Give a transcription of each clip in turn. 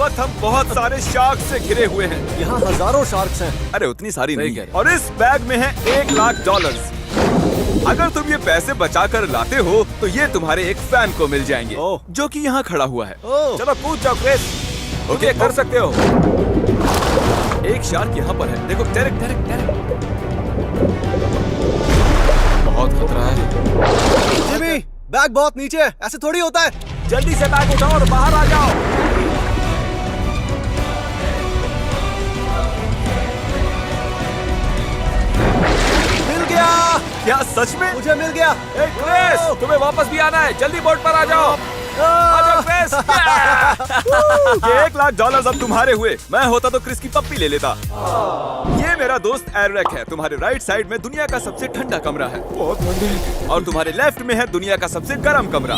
वक्त हम बहुत सारे शार्क से घिरे हुए हैं। यहाँ हजारों शार्क्स हैं। अरे उतनी सारी नहीं कह है। रहे। और इस बैग में है $1,00,000। अगर तुम ये पैसे बचा कर लाते हो तो ये तुम्हारे एक फैन को मिल जाएंगे ओह। जो कि यहाँ खड़ा हुआ है। ओह। चलो कूद जाओ क्रिस। ओके कर सकते हो। एक शार्क यहाँ पर है। देखो डेरेक डेरेक डेरेक। बहुत खतरा है। जिमी, बैग बहुत नीचे है, ऐसे थोड़ी होता है। जल्दी से बैग उठाओ और बाहर आ जाओ। मिल गया। क्या सच में? मुझे मिल गया। ए, क्रिस, तुम्हें वापस भी आना है। जल्दी बोट पर आ जाओ। आ जाओ क्रिस। ये $1,00,000 अब तुम्हारे हुए। मैं होता तो क्रिस की पप्पी ले लेता। ये मेरा दोस्त एरिक है। तुम्हारे राइट साइड में दुनिया का सबसे ठंडा कमरा है। बहुत ठंडे। और तुम्हारे लेफ्ट में है दुनिया का सबसे गर्म कमरा।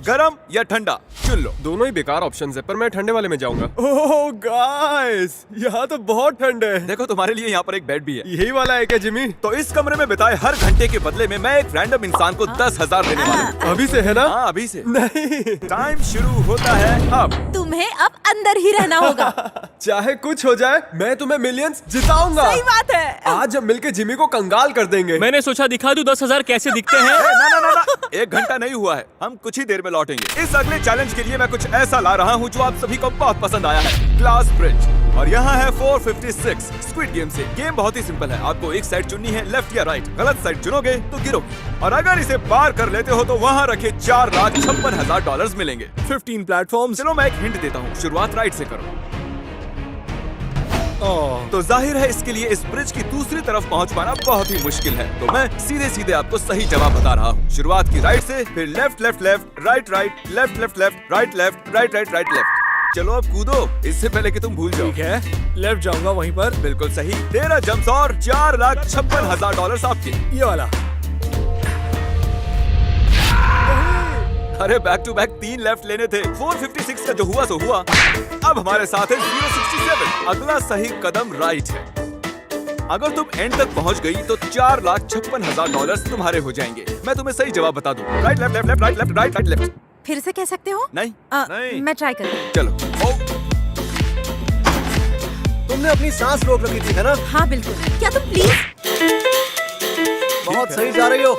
गर्म या ठंडा चुन लो। दोनों ही बेकार ऑप्शन है, पर मैं ठंडे वाले में जाऊंगा। ओह गाइस, यहाँ तो बहुत ठंड है। देखो तुम्हारे लिए यहाँ पर एक बेड भी है। यही वाला है क्या जिमी? तो इस कमरे में बिताए हर घंटे के बदले में मैं एक रैंडम इंसान को 10,000 देने वाला हूँ। अभी से है ना? हाँ अभी से। नहीं, टाइम शुरू होता है अब। तुम्हें अब अंदर ही रहना होगा। चाहे कुछ हो जाए, मैं तुम्हें मिलियंस जिताऊंगा। सही बात है। आज हम मिलके जिमी को कंगाल कर देंगे। मैंने सोचा दिखा दूं 10,000 कैसे दिखते हैं। ना ना ना ना, 1 घंटा नहीं हुआ है। हम कुछ ही देर में लौटेंगे। इस अगले चैलेंज के लिए मैं कुछ ऐसा ला रहा हूँ जो आप सभी को बहुत पसंद आया है। Glass bridge. और यहाँ है 456 स्क्विड गेम से। गेम बहुत ही सिंपल है। आपको एक साइड चुननी है, लेफ्ट या राइट। गलत साइड चुनोगे तो गिरोगे। और अगर इसे पार कर लेते हो तो वहाँ रखे $4,56,000 मिलेंगे। 15 प्लेटफॉर्म। चलो मैं एक हिंट देता हूँ, शुरुआत राइट से करो। तो जाहिर है इसके लिए इस ब्रिज की दूसरी तरफ पहुंच पाना बहुत ही मुश्किल है। तो मैं सीधे सीधे आपको सही जवाब बता रहा हूँ। शुरुआत की राइट से, फिर left left left, right right, left left left, right left, right right right left. चलो अब कूदो, इससे पहले कि तुम भूल जाओ। ठीक है, लेफ्ट जाऊंगा वहीं पर। बिल्कुल सही। 13 जंप्स और $4,56,000 आपके। ये वाला। अरे बैक टू बैक 3 लेफ्ट लेने थे। 456 का जो हुआ सो हुआ। अब हमारे साथ है 067। अगला सही कदम राइट है। अगर तुम एंड तक पहुंच गई तो $4,56,000 तुम्हारे हो जाएंगे। मैं तुम्हें सही जवाब बता दूं। Right left left left right left right right left. फिर से कह सकते हो? नहीं नहीं। मैं ट्राई करती हूँ। चलो। तुमने अपनी सांस रोक रखी थी है ना? हाँ बिल्कुल। क्या तुम प्लीज? बहुत सही जा रही हो।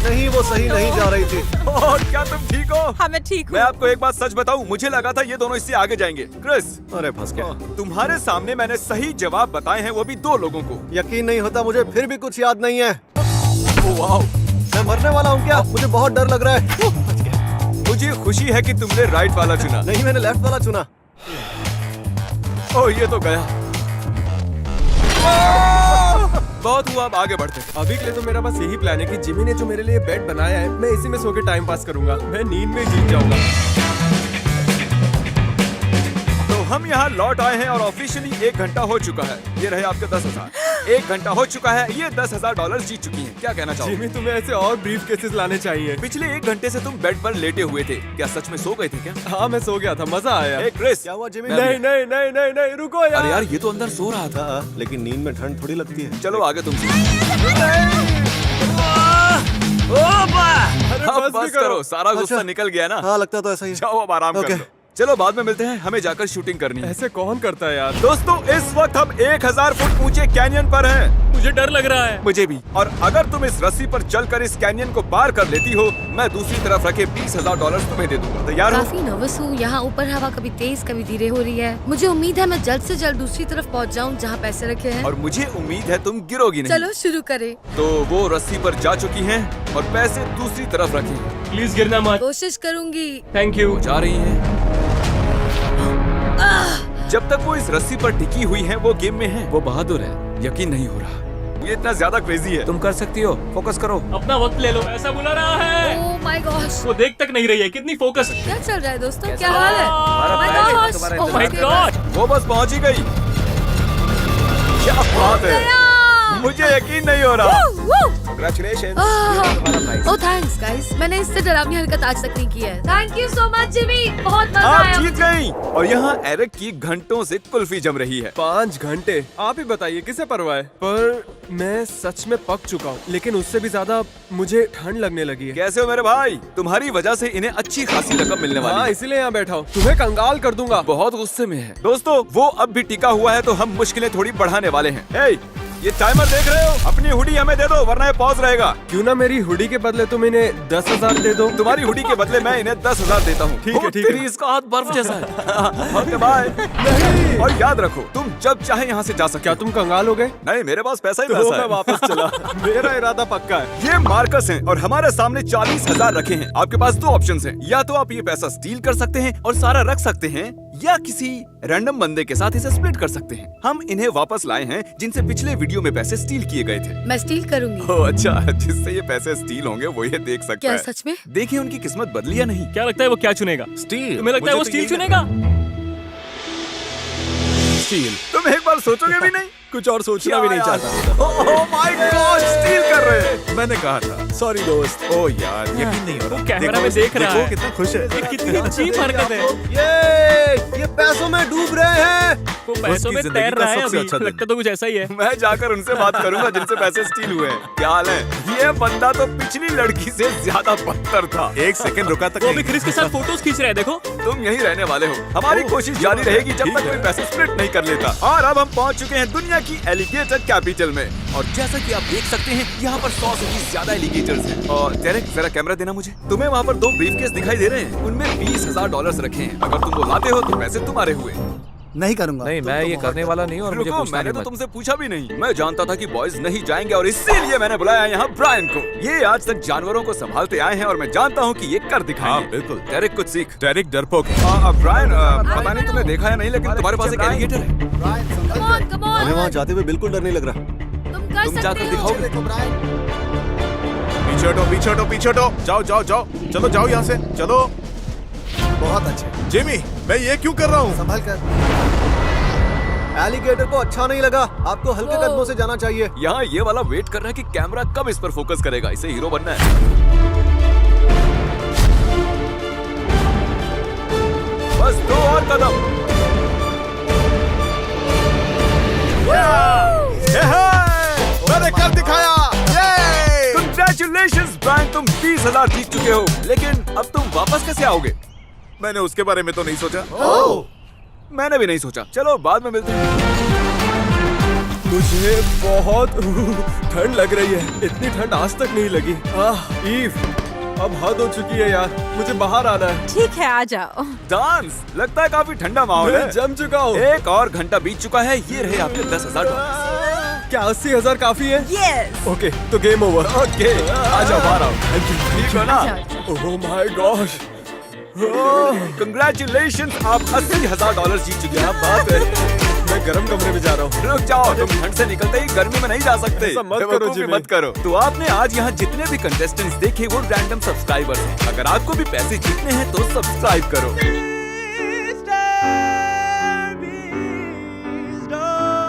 नहीं, वो सही नहीं जा रही थी। और क्या तुम ठीक हो? हाँ मैं ठीक मैं हूँ। आपको एक बात सच बताऊं, मुझे लगा था ये दोनों इससे आगे जाएंगे। क्रिस, अरे फंस गया। तुम्हारे सामने मैंने सही जवाब बताए हैं, वो भी 2 लोगों को। यकीन नहीं होता मुझे, फिर भी कुछ याद नहीं है। ओह वाओ, मैं मरने वाला हूँ क्या? मुझे बहुत डर लग रहा है। मुझे खुशी है कि तुमने राइट वाला चुना। नहीं, मैंने लेफ्ट वाला चुना। ओह ये तो गया। बहुत हुआ, अब आगे बढ़ते हैं। अभी के लिए तो मेरा बस यही प्लान है कि जिमी ने जो मेरे लिए बेड बनाया है, मैं इसी में सो के टाइम पास करूंगा। मैं नींद में जीत जाऊंगा। तो हम यहाँ लौट आए हैं और ऑफिशियली 1 घंटा हो चुका है। ये रहे आपके 10,000। 1 घंटा हो चुका है, ये $10,000 जीत चुकी हैं। क्या कहना चाहोगे? जिमी, तुम्हें ऐसे और ब्रीफ केसेस लाने चाहिए। पिछले 1 घंटे से तुम बेड पर लेटे हुए थे। क्या सच में सो गए थे क्या? हाँ, मैं सो गया था, मजा आया। ए क्रिस, क्या हुआ जिमी? मैं नहीं नहीं नहीं नहीं नहीं, रुको यार। अरे यार ये तो अंदर सो रहा था। हाँ, लेकिन नींद में ठंड थोड़ी लगती है। चलो आगे तुम। अरे अब बस भी बस करो, सारा गुस्सा अच्छा। निकल गया ना। हाँ, लगता तो ऐसा ही है। जाओ अब आराम कर ओके। लो। चलो बाद में मिलते हैं, हमें जाकर शूटिंग करनी है। ऐसे कौन करता है यार? दोस्तों इस वक्त हम 1000 फुट ऊंचे कैनियन पर हैं। मुझे डर लग रहा है। मुझे भी। और अगर तुम इस रस्सी पर चलकर इस कैनियन को पार कर लेती हो, मैं दूसरी तरफ रखे $20,000 तुम्हें दे दूंगा। तैयार हो? काफी नर्वस हूँ। यहाँ ऊपर हवा कभी तेज कभी धीरे हो रही है। मुझे उम्मीद है मैं जल्द से जल्द दूसरी तरफ पहुँच जाऊँ जहाँ पैसे रखे हैं। और मुझे उम्मीद है तुम गिरोगी नहीं। चलो शुरू करें। तो वो रस्सी पर जा चुकी हैं और पैसे दूसरी तरफ रखे हैं। प्लीज गिरना मत। कोशिश करूंगी। Thank you. वो जा रही हैं। जब तक वो इस रस्सी पर टिकी हुई हैं, वो गेम में हैं। वो बहादुर है। यकीन नहीं हो रहा, ये इतना ज्यादा क्रेजी है। तुम कर सकती हो, फोकस करो। अपना वक्त ले लो, ऐसा बुला रहा है। ओह माय गॉश, वो देख तक नहीं रही है, कितनी फोकस है। क्या चल रहा है दोस्तों? क्या हाल है? हमारा माय plan है, गॉश, तुम्हारा ओह माय गॉड। वो बस पहुंच ही गई। क्या बात है, मुझे यकीन नहीं हो रहा। Congratulations, तुम्हारा prize। ओह थैंक्स गाइस, मैंने इससे डरावनी हरकत आज तक नहीं की है। Thank you so much Jimmy, बहुत मजा आप आया। जीत गई। नहीं। और यहाँ एरिक की घंटों से कुल्फी जम रही है। 5 घंटे, आप ही बताइए किसे परवाह है। पर मैं सच में पक चुका हूँ, लेकिन उससे भी ज्यादा मुझे ठंड लगने लगी है। कैसे हो मेरे भाई? तुम्हारी वजह से इन्हें अच्छी खासी रकम मिलने वाली हाँ, है। इसीलिए यहाँ बैठा हूँ, तुम्हें कंगाल कर दूंगा। बहुत गुस्से में है। दोस्तों वो अब भी टिका हुआ है तो हम मुश्किलें थोड़ी बढ़ाने वाले हैं। हे, ये टाइमर देख रहे हो? अपनी हुडी हमें दे दो वरना ये पॉज रहेगा। क्यों ना मेरी हुडी के बदले तुम इन्हें 10,000 दे दो। तुम्हारी हुडी के बदले मैं इन्हें 10,000 देता हूँ। ठीक है, ठीक है। इसका हाथ बर्फ जैसा है। Okay bye. नहीं। और याद रखो तुम जब चाहे यहाँ से जा सकते क्या तुम कंगाल हो गए? नहीं, मेरे पास पैसा ही तो पैसा मैं है। वापस चला। मेरा इरादा पक्का है। ये मार्कस हैं और हमारे सामने 40,000 रखे हैं। आपके पास 2 ऑप्शंस हैं। या तो आप ये पैसा स्टील कर सकते हैं और सारा रख सकते हैं, या किसी रैंडम बंदे के साथ इसे स्प्लिट कर सकते हैं। हम इन्हें वापस लाए हैं जिनसे पिछले वीडियो में पैसे स्टील किए गए थे। मैं स्टील करूंगी। ओह अच्छा, जिससे ये पैसे स्टील होंगे वो ये देख सकता क्या है। सच में? देखिए उनकी किस्मत बदली या नहीं। क्या लगता है वो क्या चुनेगा? स्टील। तुम्हें लगता है वो स्टील चुनेगा? स्टील। तुम एक बार सोचोगे भी नहीं? कुछ और सोचना भी नहीं चाहता। ओह माय गॉड, स्टील कर रहे हैं। मैंने कहा था। सॉरी दोस्त। ओ यार, यकीन नहीं हो रहा। वो कैमरा देखो, में देख रहा देखो, है। कितना खुश है। ये कितनी चीप हरकत है। ये पैसों में डूब रहे हैं। वो पैसों में जिंदगी तैर का रहा है सबसे अभी। अच्छा दिन। लगता तो कुछ ऐसा ही है। मैं जाकर उनसे बात करूंगा जिनसे पैसे स्टील हुए हैं। क्या हाल है? ये बंदा तो पिछली लड़की से ज्यादा बदतर था। 1 सेकंड रुका तक वो अभी नहीं। क्रिस के साथ फोटोज खींच रहे हैं, देखो। तुम यहीं रहने वाले हो। हमारी कोशिश जारी रहेगी जब तक कोई पैसे स्प्लिट नहीं कर लेता। और अब हम पहुंच चुके हैं दुनिया की एलिगेटर कैपिटल में। और जैसा कि आप देख सकते हैं यहाँ पर 100 से भी ज्यादा एलिगेटर्स हैं। और डेरेक जरा कैमरा देना मुझे। तुम्हें वहाँ पर 2 ब्रीफकेस दिखाई दे रहे हैं। उनमें $20,000 रखे हैं। अगर तुम वो लाते हो तो पैसे तुम्हारे हुए। नहीं करूंगा। नहीं, मैं ये करने वाला नहीं और मुझे रुको, पूछना मैंने नहीं तो मत। तुमसे पूछा भी नहीं। मैं जानता था कि बॉयज नहीं जाएंगे और इसीलिए मैंने बुलाया यहाँ ब्रायन को। ये आज तक जानवरों को संभालते आए हैं और मैं जानता हूँ कि ये कर हाँ दिखाएंगे। बिल्कुल। डेरेक कुछ सीख। डेरिक डरपोक है। ब्रायन, पता नहीं तुमने देखा है नहीं, लेकिन तुम्हारे पास एक एलिगेटर है। Come on, come on। हमें वहाँ जाते हुए बिल्कुल डर नहीं लग रहा। तुम कर तुम सकते जाकर हो। दिखाओगे? पीछे हटो, पीछे हटो, पीछे हटो। जाओ जाओ जाओ, चलो जाओ यहाँ से, चलो। बहुत अच्छे। जिमी, मैं ये क्यों कर रहा हूँ? संभल कर। एलिगेटर को अच्छा नहीं लगा। आपको हल्के कदमों से जाना चाहिए। यहाँ ये वाला वेट कर रहा है कि कैमरा कब इस पर फोकस करेगा। इसे हीरो बनना है। बस 2 और कदम। मैंने कर दिखाया। ये Congratulations, ब्रायन, तुम 20,000 जीत चुके हो। लेकिन अब तुम वापस कैसे आओगे? मैंने उसके बारे में तो नहीं सोचा। मैंने भी नहीं सोचा। चलो बाद में मिलते हैं। मुझे बहुत ठंड लग रही है। इतनी ठंड आज तक नहीं लगी। ईव, अब हद हो चुकी है यार। मुझे बाहर आना है। ठीक है, आ जाओ। डांस, लगता है काफी ठंडा माहौल है। मैं जम चुका हूँ। 1 और घंटा बीत चुका है। ये रहे आपके $10,000। क्या 80,000 काफी है? यस। ओके, तो गेम ओवर। ओके, आ जाओ बाहर आओ। ठीक हो ना? Oh my gosh. Congratulations, आप $80,000 जीत चुके हैं। बात है। मैं गर्म कमरे में जा रहा हूँ। रुक जाओ, तुम ठंड से निकलते ही गर्मी में नहीं जा सकते। ऐसा मत करो, बेवकूफी जिमी। मत करो। तो आपने आज यहाँ जितने भी कंटेस्टेंट्स देखे वो रैंडम सब्सक्राइबर्स हैं। अगर आपको भी पैसे जीतने हैं तो सब्सक्राइब करो।